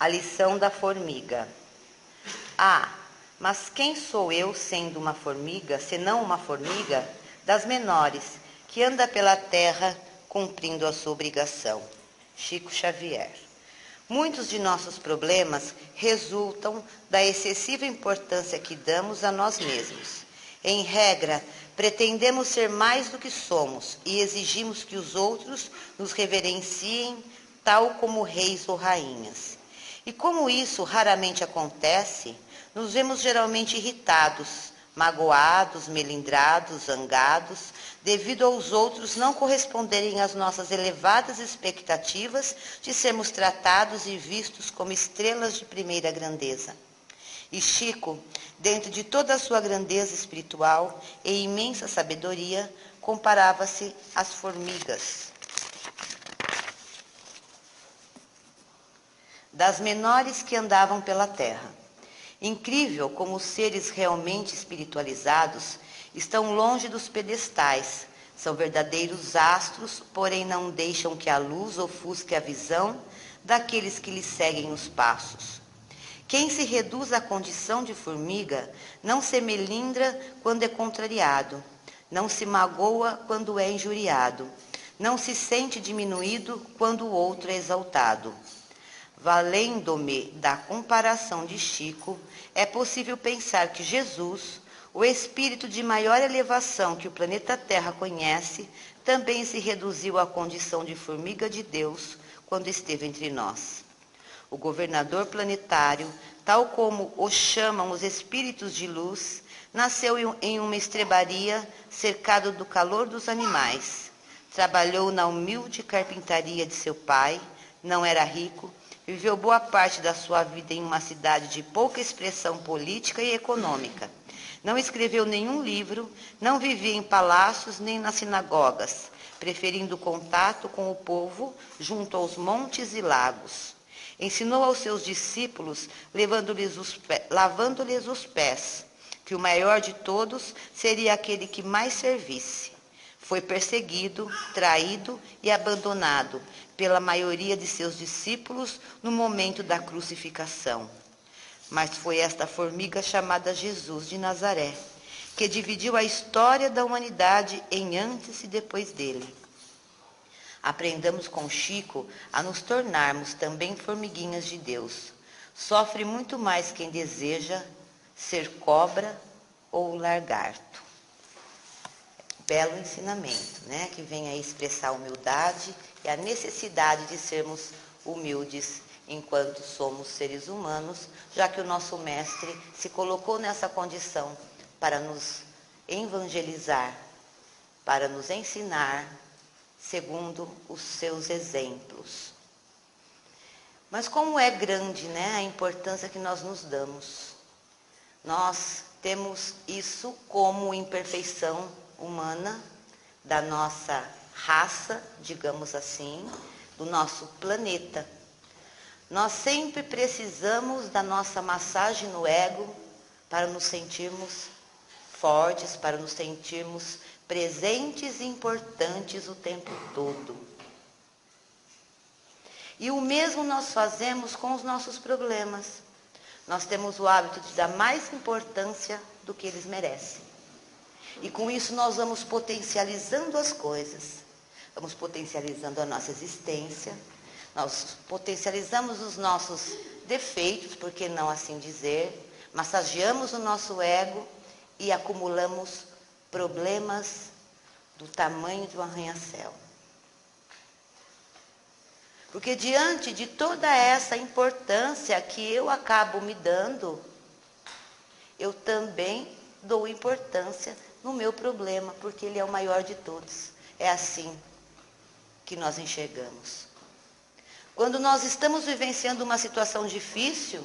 A lição da formiga. Ah, mas quem sou eu, sendo uma formiga, senão uma formiga das menores, que anda pela terra cumprindo a sua obrigação? Chico Xavier. Muitos de nossos problemas resultam da excessiva importância que damos a nós mesmos. Em regra, pretendemos ser mais do que somos e exigimos que os outros nos reverenciem tal como reis ou rainhas. E como isso raramente acontece, nos vemos geralmente irritados, magoados, melindrados, zangados, devido aos outros não corresponderem às nossas elevadas expectativas de sermos tratados e vistos como estrelas de primeira grandeza. E Chico, dentro de toda a sua grandeza espiritual e imensa sabedoria, comparava-se às formigas, das menores que andavam pela terra. Incrível como os seres realmente espiritualizados estão longe dos pedestais, são verdadeiros astros, porém não deixam que a luz ofusque a visão daqueles que lhes seguem os passos. Quem se reduz à condição de formiga não se melindra quando é contrariado, não se magoa quando é injuriado, não se sente diminuído quando o outro é exaltado. Valendo-me da comparação de Chico, é possível pensar que Jesus, o espírito de maior elevação que o planeta Terra conhece, também se reduziu à condição de formiga de Deus quando esteve entre nós. O governador planetário, tal como o chamam os espíritos de luz, nasceu em uma estrebaria cercado do calor dos animais. Trabalhou na humilde carpintaria de seu pai, não era rico, viveu boa parte da sua vida em uma cidade de pouca expressão política e econômica. Não escreveu nenhum livro, não vivia em palácios nem nas sinagogas, preferindo o contato com o povo junto aos montes e lagos. Ensinou aos seus discípulos, lavando-lhes os pés, que o maior de todos seria aquele que mais servisse. Foi perseguido, traído e abandonado pela maioria de seus discípulos no momento da crucificação. Mas foi esta formiga chamada Jesus de Nazaré, que dividiu a história da humanidade em antes e depois dele. Aprendamos com Chico a nos tornarmos também formiguinhas de Deus. Sofre muito mais quem deseja ser cobra ou lagarto. Belo ensinamento, né? Que vem a expressar a humildade e a necessidade de sermos humildes enquanto somos seres humanos, já que o nosso mestre se colocou nessa condição para nos evangelizar, para nos ensinar segundo os seus exemplos. Mas como é grande, né, a importância que nós nos damos. Nós temos isso como imperfeição humana da nossa raça, digamos assim, do nosso planeta. Nós sempre precisamos da nossa massagem no ego para nos sentirmos fortes, para nos sentirmos presentes e importantes o tempo todo. E o mesmo nós fazemos com os nossos problemas. Nós temos o hábito de dar mais importância do que eles merecem. E com isso nós vamos potencializando as coisas. Vamos potencializando a nossa existência. Nós potencializamos os nossos defeitos, por que não assim dizer? Massageamos o nosso ego e acumulamos problemas do tamanho de um arranha-céu. Porque diante de toda essa importância que eu acabo me dando, eu também dou importância no meu problema, porque ele é o maior de todos. É assim que nós enxergamos. Quando nós estamos vivenciando uma situação difícil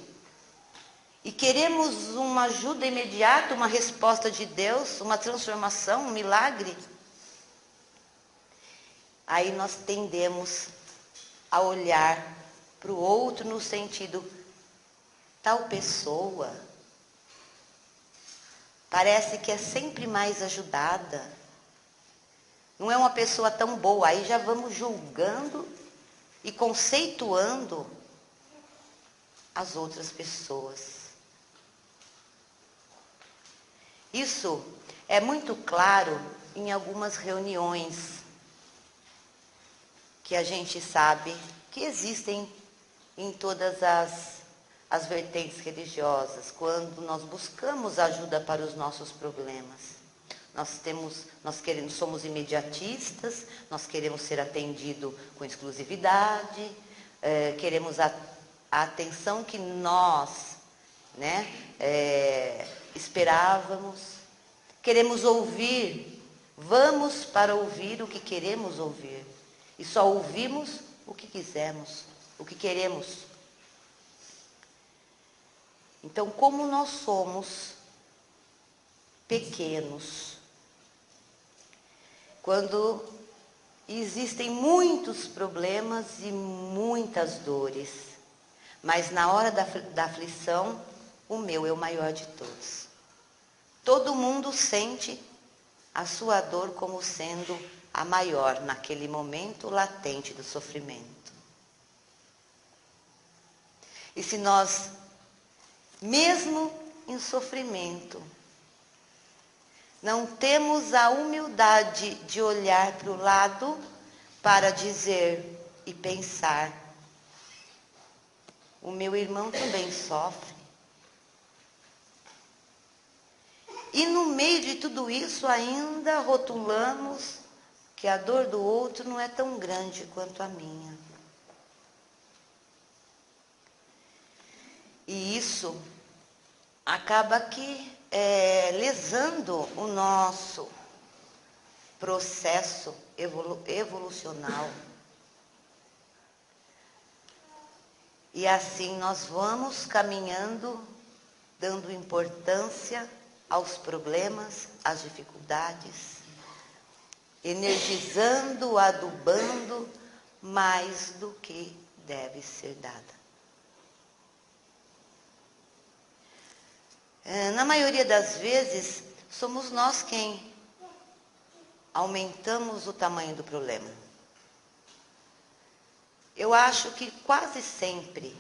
e queremos uma ajuda imediata, uma resposta de Deus, uma transformação, um milagre, aí nós tendemos a olhar para o outro no sentido, tal pessoa parece que é sempre mais ajudada, não é uma pessoa tão boa, aí já vamos julgando e conceituando as outras pessoas. Isso é muito claro em algumas reuniões que a gente sabe que existem em todas as vertentes religiosas, quando nós buscamos ajuda para os nossos problemas. Somos imediatistas, nós queremos ser atendidos com exclusividade, queremos a atenção que nós, esperávamos, queremos ouvir, vamos para ouvir o que queremos ouvir, e só ouvimos o que quisermos, o que queremos. Então, como nós somos pequenos, quando existem muitos problemas e muitas dores, mas na hora da aflição, o meu é o maior de todos. Todo mundo sente a sua dor como sendo a maior naquele momento latente do sofrimento. E se nós, mesmo em sofrimento, não temos a humildade de olhar para o lado para dizer e pensar: o meu irmão também sofre. E no meio de tudo isso ainda rotulamos que a dor do outro não é tão grande quanto a minha. E isso acaba que lesando o nosso processo evolucional. E assim nós vamos caminhando, dando importância aos problemas, às dificuldades, energizando, adubando mais do que deve ser dada. Na maioria das vezes, somos nós quem aumentamos o tamanho do problema. Eu acho que quase sempre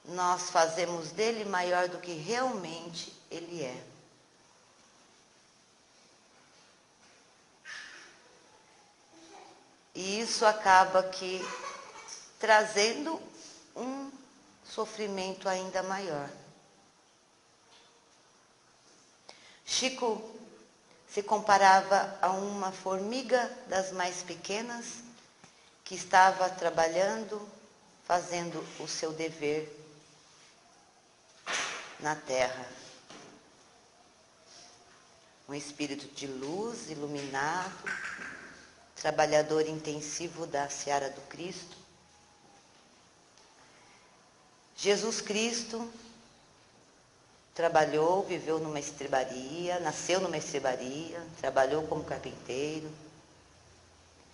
nós fazemos dele maior do que realmente ele é. E isso acaba que trazendo um sofrimento ainda maior. Chico se comparava a uma formiga das mais pequenas que estava trabalhando, fazendo o seu dever na terra. Um espírito de luz, iluminado, trabalhador intensivo da seara do Cristo. Jesus Cristo trabalhou, viveu numa estrebaria, nasceu numa estrebaria, trabalhou como carpinteiro,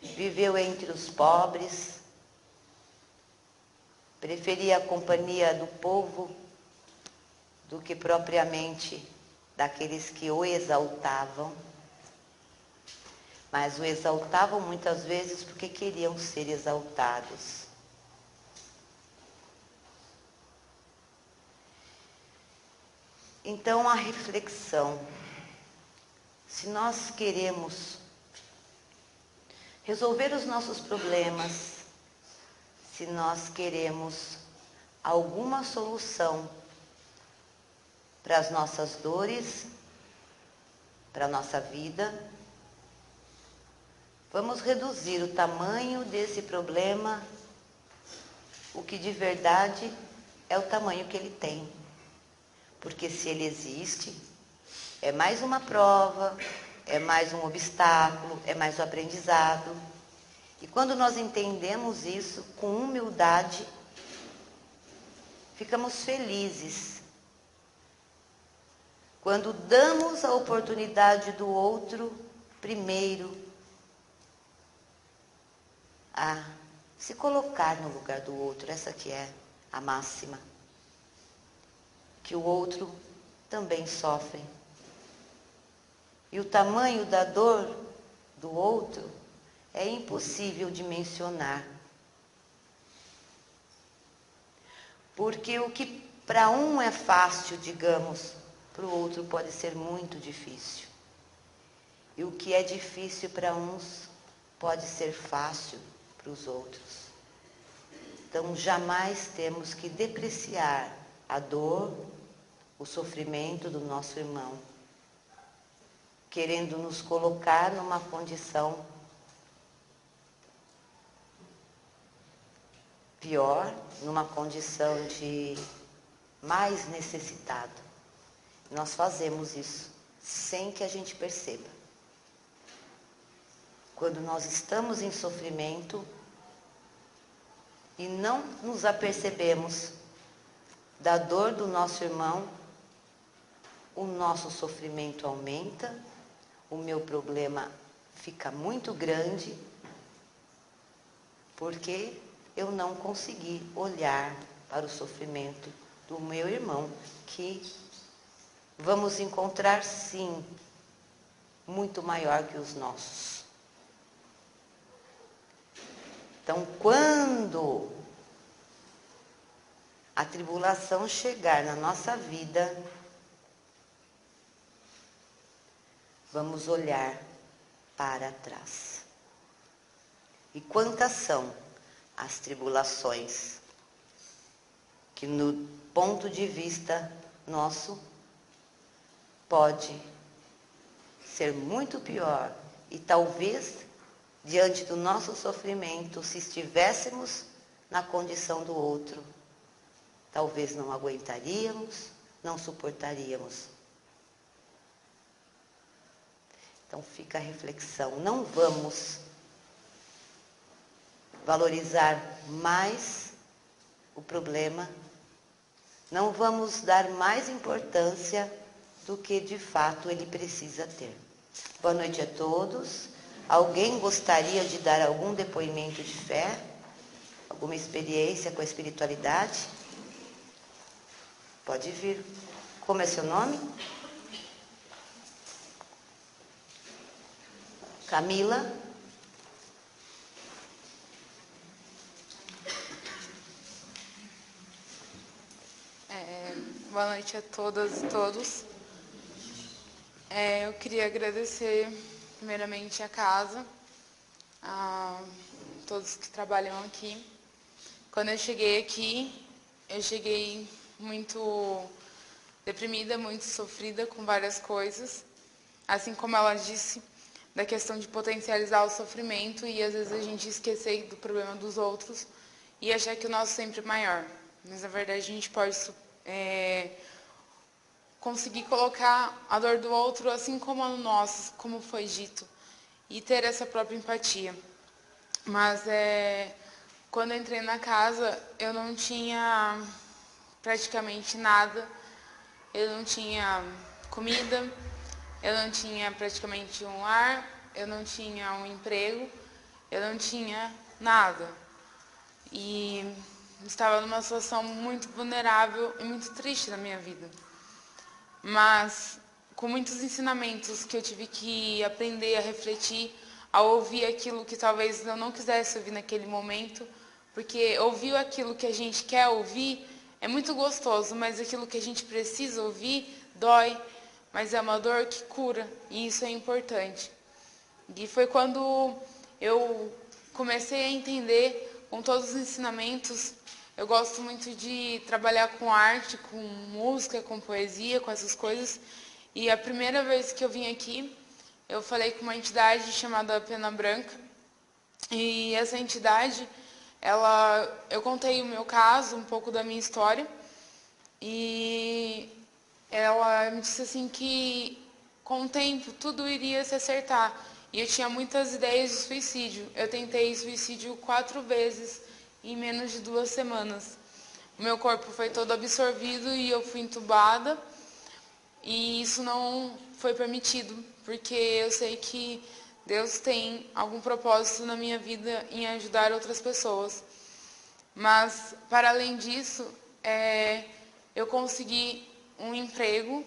viveu entre os pobres, preferia a companhia do povo do que propriamente daqueles que o exaltavam, mas o exaltavam muitas vezes porque queriam ser exaltados. Então, a reflexão: se nós queremos resolver os nossos problemas, se nós queremos alguma solução para as nossas dores, para a nossa vida, vamos reduzir o tamanho desse problema, o que de verdade é o tamanho que ele tem. Porque se ele existe, é mais uma prova, é mais um obstáculo, é mais um aprendizado. E quando nós entendemos isso com humildade, ficamos felizes. Quando damos a oportunidade do outro primeiro a se colocar no lugar do outro, essa que é a máxima. Que o outro também sofre. E o tamanho da dor do outro é impossível de mencionar. Porque o que para um é fácil, digamos, para o outro pode ser muito difícil. E o que é difícil para uns pode ser fácil para os outros. Então, jamais temos que depreciar a dor, o sofrimento do nosso irmão, querendo nos colocar numa condição pior, numa condição de mais necessitado. Nós fazemos isso sem que a gente perceba. Quando nós estamos em sofrimento e não nos apercebemos da dor do nosso irmão, o nosso sofrimento aumenta, o meu problema fica muito grande, porque eu não consegui olhar para o sofrimento do meu irmão, que vamos encontrar, sim, muito maior que os nossos. Então, quando a tribulação chegar na nossa vida, vamos olhar para trás. E quantas são as tribulações que, no ponto de vista nosso, pode ser muito pior. E talvez, diante do nosso sofrimento, se estivéssemos na condição do outro, talvez não aguentaríamos, não suportaríamos. Então fica a reflexão, não vamos valorizar mais o problema, não vamos dar mais importância do que de fato ele precisa ter. Boa noite a todos. Alguém gostaria de dar algum depoimento de fé? Alguma experiência com a espiritualidade? Pode vir. Como é seu nome? Camila? Boa noite a todas e todos. Eu queria agradecer primeiramente a casa, a todos que trabalham aqui. Quando eu cheguei aqui, eu cheguei muito deprimida, muito sofrida com várias coisas. Assim como ela disse, da questão de potencializar o sofrimento e às vezes a gente esquecer do problema dos outros e achar que o nosso sempre é maior. Mas na verdade a gente pode conseguir colocar a dor do outro assim como a nossa, como foi dito, e ter essa própria empatia. Mas quando eu entrei na casa, eu não tinha praticamente nada, eu não tinha comida, eu não tinha praticamente um lar, eu não tinha um emprego, eu não tinha nada. E estava numa situação muito vulnerável e muito triste na minha vida. Mas com muitos ensinamentos que eu tive que aprender a refletir, a ouvir aquilo que talvez eu não quisesse ouvir naquele momento, porque ouvir aquilo que a gente quer ouvir é muito gostoso, mas aquilo que a gente precisa ouvir dói, mas é uma dor que cura, e isso é importante. E foi quando eu comecei a entender com todos os ensinamentos. Eu gosto muito de trabalhar com arte, com música, com poesia, com essas coisas. E a primeira vez que eu vim aqui, eu falei com uma entidade chamada Pena Branca. E essa entidade, eu contei o meu caso, um pouco da minha história. E ela me disse assim que com o tempo tudo iria se acertar. E eu tinha muitas ideias de suicídio. Eu tentei suicídio 4 vezes em menos de 2 semanas. O meu corpo foi todo absorvido e eu fui entubada. E isso não foi permitido, porque eu sei que Deus tem algum propósito na minha vida em ajudar outras pessoas. Mas, para além disso, eu consegui um emprego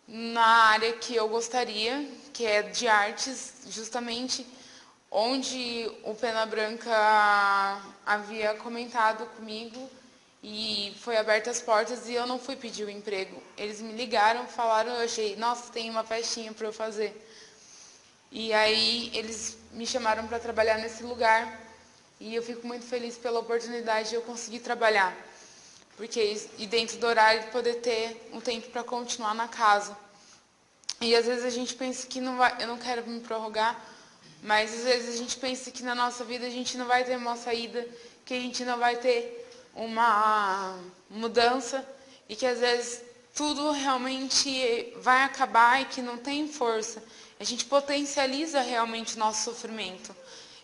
na área que eu gostaria, que é de artes, justamente onde o Pena Branca havia comentado comigo e foi abertas as portas e eu não fui pedir o emprego. Eles me ligaram, falaram, eu achei, nossa, tem uma festinha para eu fazer. E aí eles me chamaram para trabalhar nesse lugar e eu fico muito feliz pela oportunidade de eu conseguir trabalhar. E dentro do horário de poder ter um tempo para continuar na casa. E às vezes a gente pensa que não vai, eu não quero me prorrogar, mas às vezes a gente pensa que na nossa vida a gente não vai ter uma saída, que a gente não vai ter uma mudança e que às vezes tudo realmente vai acabar e que não tem força. A gente potencializa realmente o nosso sofrimento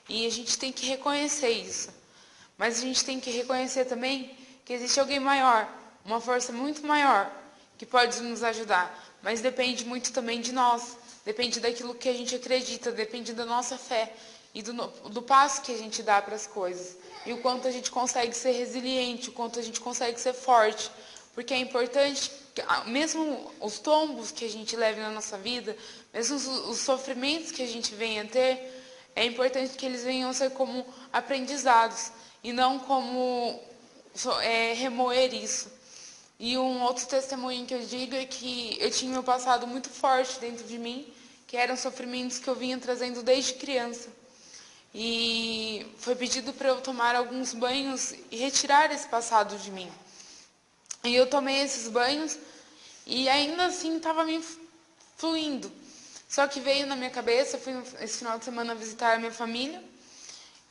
e a gente tem que reconhecer isso. Mas a gente tem que reconhecer também que existe alguém maior, uma força muito maior que pode nos ajudar. Mas depende muito também de nós, depende daquilo que a gente acredita, depende da nossa fé e do passo que a gente dá para as coisas. E o quanto a gente consegue ser resiliente, o quanto a gente consegue ser forte. Porque é importante, mesmo os tombos que a gente leva na nossa vida, mesmo os sofrimentos que a gente venha a ter, é importante que eles venham a ser como aprendizados e não como remoer isso. E um outro testemunho que eu digo é que eu tinha meu passado muito forte dentro de mim, que eram sofrimentos que eu vinha trazendo desde criança. E foi pedido para eu tomar alguns banhos e retirar esse passado de mim. E eu tomei esses banhos e ainda assim estava me fluindo. Só que veio na minha cabeça, eu fui esse final de semana visitar a minha família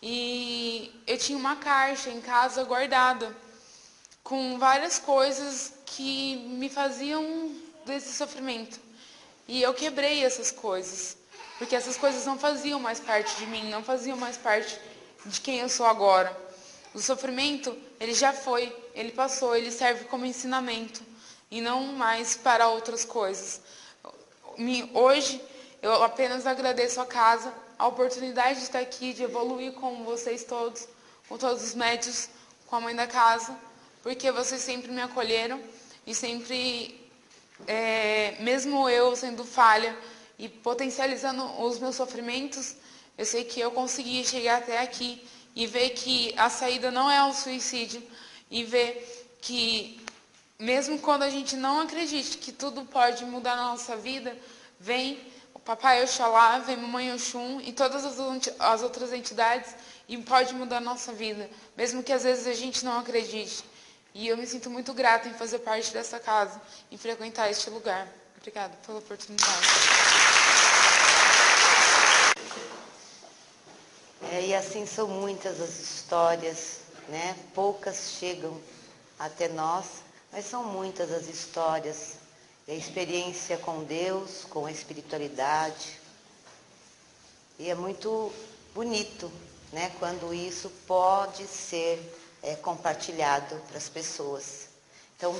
e eu tinha uma caixa em casa guardada com várias coisas que me faziam desse sofrimento. E eu quebrei essas coisas, porque essas coisas não faziam mais parte de mim, não faziam mais parte de quem eu sou agora. O sofrimento, ele já foi, ele passou, ele serve como ensinamento e não mais para outras coisas. Hoje, eu apenas agradeço a casa, a oportunidade de estar aqui, de evoluir com vocês todos, com todos os médios, com a mãe da casa, porque vocês sempre me acolheram e sempre, mesmo eu sendo falha e potencializando os meus sofrimentos, eu sei que eu consegui chegar até aqui e ver que a saída não é o suicídio e ver que mesmo quando a gente não acredite que tudo pode mudar na nossa vida, vem o Papai Oxalá, vem Mamãe Oxum e todas as outras entidades e pode mudar a nossa vida, mesmo que às vezes a gente não acredite. E eu me sinto muito grata em fazer parte dessa casa, em frequentar este lugar. Obrigada pela oportunidade. E assim são muitas as histórias, né? Poucas chegam até nós, mas são muitas as histórias. E a experiência com Deus, com a espiritualidade. E é muito bonito, né? Quando isso pode ser compartilhado para as pessoas. Então,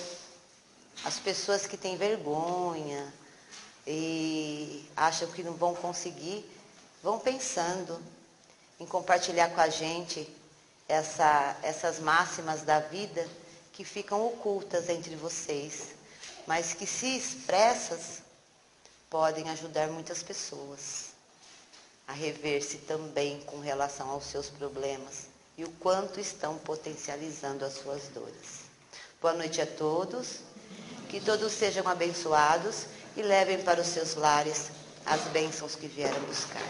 as pessoas que têm vergonha e acham que não vão conseguir, vão pensando em compartilhar com a gente essas máximas da vida que ficam ocultas entre vocês, mas que, se expressas, podem ajudar muitas pessoas a rever-se também com relação aos seus problemas e o quanto estão potencializando as suas dores. Boa noite a todos, que todos sejam abençoados e levem para os seus lares as bênçãos que vieram buscar.